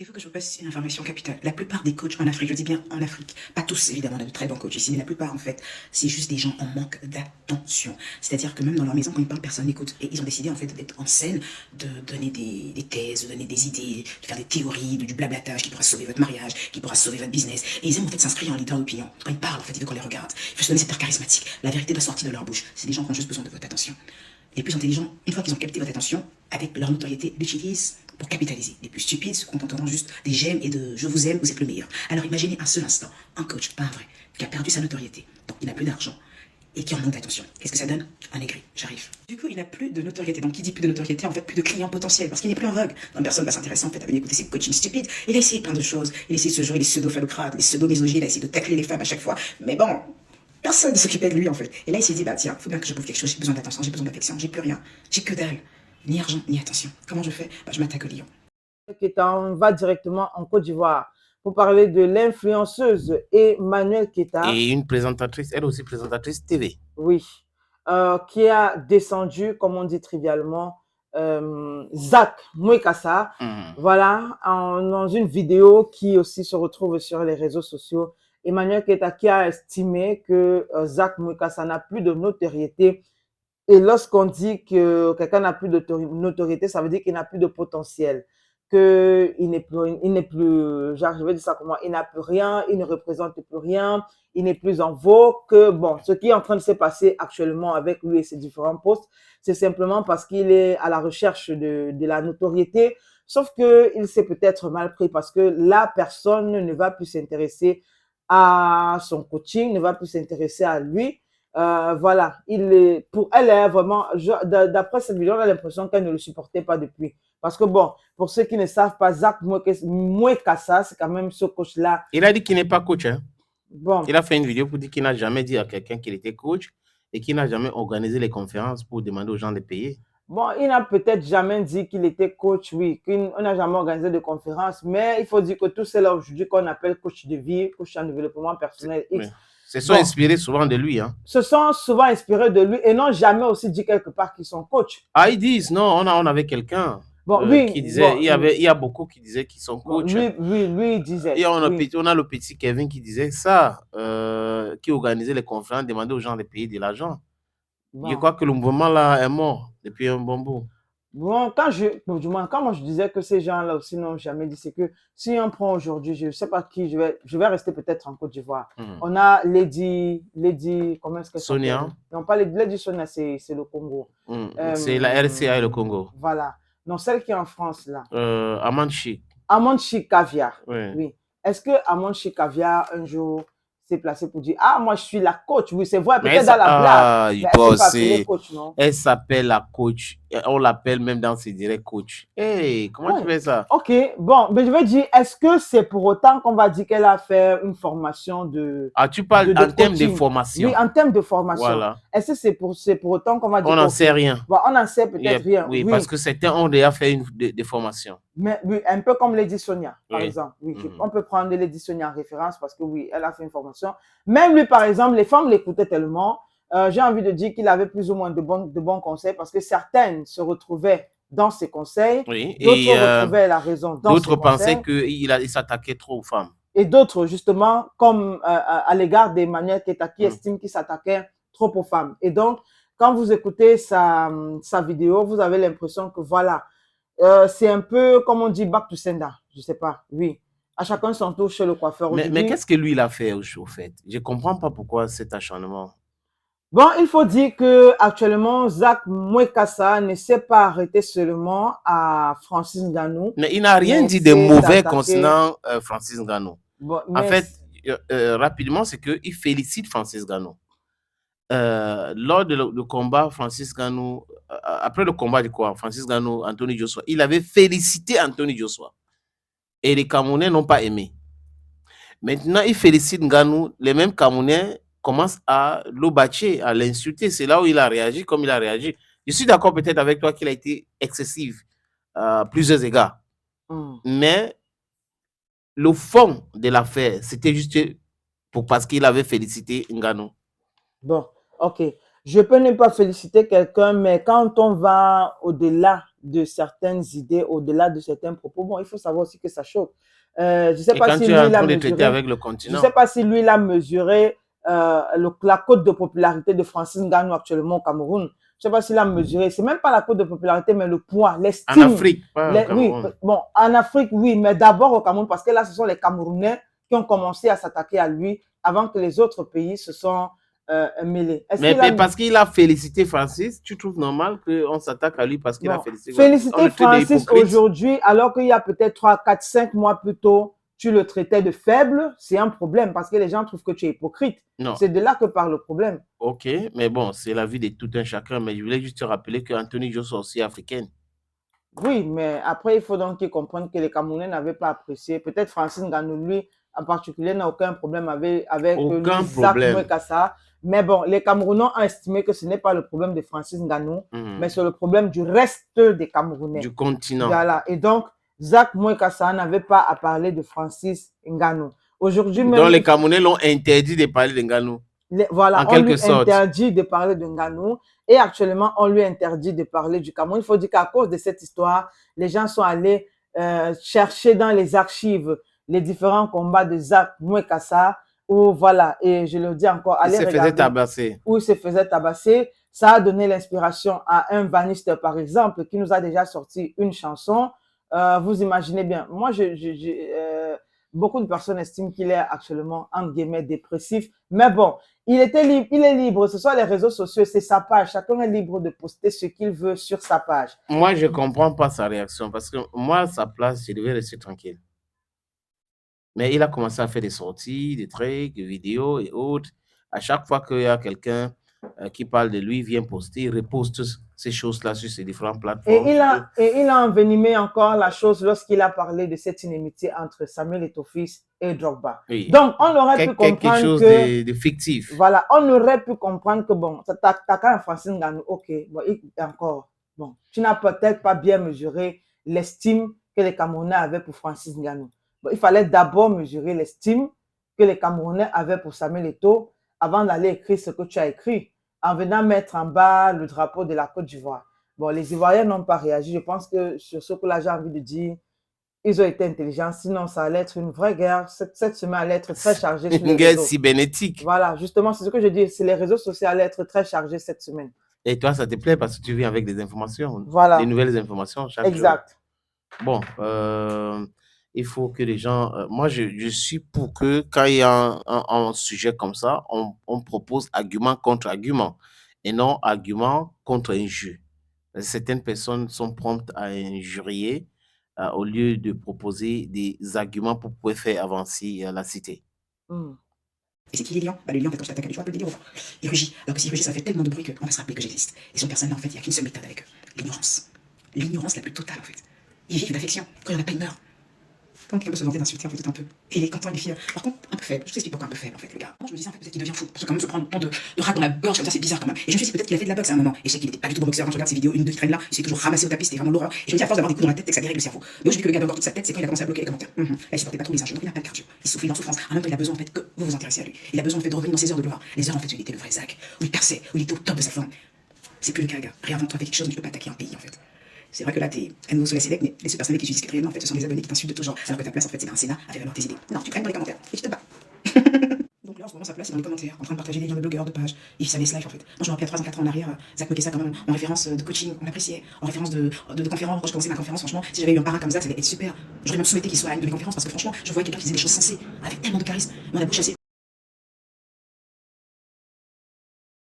Il faut que je vous passe une information capitale. La plupart des coachs en Afrique, je dis bien en Afrique, pas tous évidemment, on a de très bons coachs ici, mais la plupart en fait, c'est juste des gens en manque d'attention. C'est-à-dire que même dans leur maison, quand ils parlent, personne n'écoute. Et ils ont décidé en fait d'être en scène, de donner des thèses, de donner des idées, de faire des théories, du blablatage qui pourra sauver votre mariage, qui pourra sauver votre business. Et ils aiment en fait s'inscrire en leader d'opinion. Quand ils parlent, en fait, ils veulent qu'on les regarde. Il faut se donner cet air charismatique. La vérité doit sortir de leur bouche. C'est des gens qui ont juste besoin de votre attention. Les plus intelligents, une fois qu'ils ont capté votre attention, avec leur notoriété, l'utilisent pour capitaliser. Les plus stupides se contenteront juste des j'aime et de je vous aime, vous êtes le meilleur. Alors imaginez un seul instant, un coach, pas un vrai, qui a perdu sa notoriété, donc il n'a plus d'argent et qui en manque d'attention. Qu'est-ce que ça donne? Un aigri, j'arrive. Du coup, il n'a plus de notoriété. Donc, qui dit plus de notoriété, en fait, plus de clients potentiels, parce qu'il n'est plus en vogue. Donc, personne va s'intéresser, en fait, à venir écouter ces coachings stupides. Il a essayé plein de choses. Il a essayé de se jouer les pseudo-phallocrates, les pseudo-misogynes, il a essayé de tacler les femmes à chaque fois. Mais bon, personne ne s'occupait de lui, en fait. Et là, il s'est dit, bah tiens, faut bien que je bouffe quelque chose, j'ai besoin d'attention, j'ai besoin d'affection, j'ai plus rien. J'ai que dalle. Ni argent, ni attention. Comment je fais? Bah, je m'attaque au lion. Keita, on va directement en Côte d'Ivoire pour parler de l'influenceuse Emmanuel Keita. Et une présentatrice, elle aussi présentatrice TV. Oui, qui a descendu, comme on dit trivialement, Zach Mwekassa. Voilà, dans une vidéo qui aussi se retrouve sur les réseaux sociaux. Emmanuel Keita qui a estimé que Zach Mwekassa n'a plus de notoriété. Et lorsqu'on dit que quelqu'un n'a plus de notoriété, ça veut dire qu'il n'a plus de potentiel, qu'il n'est plus, genre, je vais dire ça comment, il n'a plus rien, il ne représente plus rien, il n'est plus en vogue, que bon, ce qui est en train de se passer actuellement avec lui et ses différents postes, c'est simplement parce qu'il est à la recherche de la notoriété, sauf qu'il s'est peut-être mal pris parce que la personne ne va plus s'intéresser à son coaching, ne va plus s'intéresser à lui. Voilà, pour elle, est vraiment, d'après cette vidéo, on a l'impression qu'elle ne le supportait pas depuis. Parce que bon, pour ceux qui ne savent pas, Zach Mwekassa, c'est quand même ce coach-là. Il a dit qu'il n'est pas coach. Hein. Bon. Il a fait une vidéo pour dire qu'il n'a jamais dit à quelqu'un qu'il était coach et qu'il n'a jamais organisé les conférences pour demander aux gens de payer. Bon, il n'a peut-être jamais dit qu'il était coach, oui, qu'on n'a jamais organisé de conférences, mais il faut dire que tout cela aujourd'hui qu'on appelle coach de vie, coach en développement personnel X. Oui. Se sont inspirés souvent de lui. Hein. Se sont souvent inspirés de lui et n'ont jamais aussi dit quelque part qu'ils sont coach. Ah, ils disent, non, on avait quelqu'un qui disait, il y a beaucoup qui disaient qu'ils sont coach. Lui, il disait. Et on a le petit Kevin qui disait ça, qui organisait les conférences, demandait aux gens de payer de l'argent. Je crois que le mouvement là est mort depuis un bon bout. Bon, quand moi je disais que ces gens-là aussi n'ont jamais dit, c'est que si on prend aujourd'hui, je ne sais pas qui, je vais rester peut-être en Côte d'Ivoire. On a Lady, comment est-ce qu'elle s'appelle? Sonia. Non, pas Lady Sonia, c'est le Congo. C'est la RCA et le Congo. Voilà. Non, celle qui est en France là. Amande Chic. Amande Chic Caviar. Oui. Est-ce que Amande Chic Caviar un jour s'est placé pour dire ah moi je suis la coach, oui c'est vrai, peut-être dans la blague, mais coach, non? Elle s'appelle la coach, on l'appelle même dans ses directs coach. Hey, comment tu fais ça? Ok, bon, mais je veux dire, est-ce que c'est pour autant qu'on va dire qu'elle a fait une formation de tu parles en termes de formation? Oui, en termes de formation. Voilà. Est-ce que c'est pour autant qu'on va dire on n'en sait rien? Bon, on n'en sait peut-être rien. Oui, parce que certains ont déjà fait des formations. Mais oui, un peu comme Lady Sonia, par exemple. Oui, on peut prendre Lady Sonia en référence parce que oui, elle a fait une formation. Même lui, par exemple, les femmes l'écoutaient tellement. J'ai envie de dire qu'il avait plus ou moins de bons conseils parce que certaines se retrouvaient dans ses conseils. Oui, d'autres retrouvaient la raison dans ses conseils. D'autres pensaient qu'il s'attaquait trop aux femmes. Et d'autres, justement, comme à l'égard d'Emmanuel Keita, qui estime qu'il s'attaquait trop aux femmes. Et donc, quand vous écoutez sa vidéo, vous avez l'impression que voilà, c'est un peu, comme on dit, back to sender. Je sais pas, oui. À chacun son tour chez le coiffeur. Mais qu'est-ce que lui, il a fait au fait? Je ne comprends pas pourquoi cet acharnement. Bon, il faut dire que actuellement, Zach Mwekassa ne s'est pas arrêté seulement à Francis Ngannou. Mais il n'a rien dit de mauvais concernant Francis Ngannou. Bon, en fait, rapidement, c'est qu'il félicite Francis Ngannou. Lors du combat, Francis Ngannou, après le combat de quoi? Francis Ngannou, Anthony Joshua, il avait félicité Anthony Joshua. Et les Camerounais n'ont pas aimé. Maintenant, il félicite Ngannou, les mêmes Camerounais commencent à l'obatcher, à l'insulter. C'est là où il a réagi comme il a réagi. Je suis d'accord peut-être avec toi qu'il a été excessif à plusieurs égards. Mais le fond de l'affaire, c'était juste parce qu'il avait félicité Ngannou. Bon, ok. Je peux ne pas féliciter quelqu'un, mais quand on va au-delà de certaines idées, au-delà de certains propos. Bon, il faut savoir aussi que ça choque. Je ne sais Et pas quand si tu lui, es en il a train de traiter mesuré, avec le je ne continent, sais pas si lui, il a mesuré la cote de popularité de Francis Ngannou actuellement au Cameroun. Je ne sais pas s'il a mesuré. Ce n'est même pas la cote de popularité, mais le poids, en l'estime. Afrique, pas au Oui, Cameroun. bon, en Afrique, oui, mais d'abord au Cameroun, parce que là, ce sont les Camerounais qui ont commencé à s'attaquer à lui avant que les autres pays se sont mêlés. Est-ce Mais qu'il a... parce qu'il a félicité Francis, tu trouves normal qu'on s'attaque à lui parce qu'il a Bon, félicité Francis? On féliciter le traite Francis d'hypocrite. aujourd'hui, alors qu'il y a peut-être 3, 4, 5 mois plus tôt, tu le traitais de faible, c'est un problème parce que les gens trouvent que tu es hypocrite. Non. C'est de là que part le problème. Ok, mais bon, c'est la vie de tout un chacun. Mais je voulais juste te rappeler qu'Anthony Joshua aussi est africaine. Oui, mais après, il faut donc qu'ils comprennent que les Camerounais n'avaient pas apprécié. Peut-être Francis Ngannou, lui, en particulier, n'a aucun problème avec Aucun Zak problème. Mwekassa. Mais bon, les Camerounais ont estimé que ce n'est pas le problème de Francis Ngannou, mais c'est le problème du reste des Camerounais. Du continent. Voilà. Et donc, Zak Mwekassa n'avait pas à parler de Francis Ngannou. Aujourd'hui même, Donc les Camerounais l'ont interdit de parler de Ngannou. Voilà, en on quelque lui sorte. interdit de parler de Ngannou et actuellement, on lui interdit de parler du Cameroun. Il faut dire qu'à cause de cette histoire, les gens sont allés chercher dans les archives les différents combats de Zak Mwekassa où, voilà, et je le dis encore, allez Il se faisait tabasser. où il se faisait tabasser. Ça a donné l'inspiration à un vaniste, par exemple, qui nous a déjà sorti une chanson. Vous imaginez bien, moi, beaucoup de personnes estiment qu'il est actuellement, entre guillemets, dépressif. Mais bon, il est libre. Ce sont les réseaux sociaux, c'est sa page. Chacun est libre de poster ce qu'il veut sur sa page. Moi, je ne comprends pas sa réaction parce que moi, à sa place, je devais rester tranquille. Mais il a commencé à faire des sorties, des trucs, des vidéos et autres. À chaque fois qu'il y a quelqu'un qui parle de lui, il vient poster, il reposte ces choses-là sur ses différentes plateformes. Et il a envenimé encore la chose lorsqu'il a parlé de cette inimitié entre Samuel Eto'o-Fils et Drogba. Oui. Donc, on aurait pu comprendre quelque chose que... de fictif. Voilà, on aurait pu comprendre que, bon, t'as quand même Francis Ngannou, ok, bon, encore, bon, tu n'as peut-être pas bien mesuré l'estime que les Camerounais avaient pour Francis Ngannou. Bon, il fallait d'abord mesurer l'estime que les Camerounais avaient pour Samuel Eto'o avant d'aller écrire ce que tu as écrit, en venant mettre en bas le drapeau de la Côte d'Ivoire. Bon, les Ivoiriens n'ont pas réagi. Je pense que sur ce que là, j'ai envie de dire, ils ont été intelligents. Sinon, ça allait être une vraie guerre. Cette semaine allait être très chargée sur les Une guerre réseaux. cybernétique. Voilà, justement, c'est ce que je dis. C'est les réseaux sociaux allaient être très chargés cette semaine. Et toi, ça te plaît parce que tu viens avec des informations. Voilà. Des nouvelles informations chaque jour. Exact. Bon, il faut que les gens... moi, je suis pour que quand il y a un sujet comme ça, on propose argument contre argument et non argument contre injure. Certaines personnes sont promptes à injurier au lieu de proposer des arguments pour pouvoir faire avancer la cité. Et c'est qui les lions? Bah, le lion, en fait, quand je t'attaque, tu vois un peu le délire ou pas? Il rugit. Alors que s'il rugit, ça fait tellement de bruit qu'on va se rappeler que j'existe. Et son personnage, en fait, il n'y a qu'une seule méthode avec eux. L'ignorance. L'ignorance la plus totale, en fait. Ils vivent d'affection. Quand il n'y en a pas, ils meurent. Quand quelqu'un peut se vanter d'insulter, en fait, un peu. Et il est content, il est fier. Par contre, un peu faible. Je t'explique pourquoi un peu faible, en fait, le gars. Moi, je me disais, en fait, peut-être qu'il devient fou. Parce que quand même, se prendre le temps de rap dans la gorge, comme ça, c'est bizarre quand même. Et je me suis dit, peut-être qu'il a fait de la boxe à un moment. Et je sais qu'il était pas du tout bon boxeur. Quand je regarde ses vidéos, une, deux qui traînent là, il s'est toujours ramassé au tapis, c'était vraiment l'horreur. Et je me dis, à force d'avoir des coups dans la tête, ça dérègle le cerveau. Mais aujourd'hui, que le gars a encore toute sa tête, c'est quand il a commencé à bloquer les commentaires. Là, il supportait pas trop les injures. Donc, il n'a pas de cardio. Il souffre, il est en souffrance. En même temps, il a besoin, en fait, que vous vous intéressez à lui. Il a besoin, en fait, de revenir dans ses heures de gloire. Les heures, en fait, où il était le vrai Zak, où il perçait, où il était au top de sa forme. C'est plus le cas, gars. Réinvente-toi avec quelque chose dont tu peux pas attaquer un pays, en fait. C'est vrai que là, t'es à nouveau sous la sélection, mais les seules personnes qui discutent réellement, en fait, ce sont des abonnés qui t'insultent de tout genre. Alors que ta place, en fait, c'est dans un Sénat avec alors tes idées. Non, tu traînes dans les commentaires et tu te bats. Donc là, en ce moment, sa place, c'est dans les commentaires, en train de partager des liens de blogueurs, de pages. Il savait ce live, en fait. Moi, je me rappelle 3 ans, 4 ans en arrière, Zak Mwekassa, quand même, en référence de coaching, on l'appréciait. En référence de conférence, quand je commençais ma conférence, franchement, si j'avais eu un parrain comme Zak, ça allait être super. J'aurais même souhaité qu'il soit à une de mes conférences parce que franchement, je voyais quelqu'un qui faisait des choses sensées, avec tellement de charisme. Mais on a beau chasser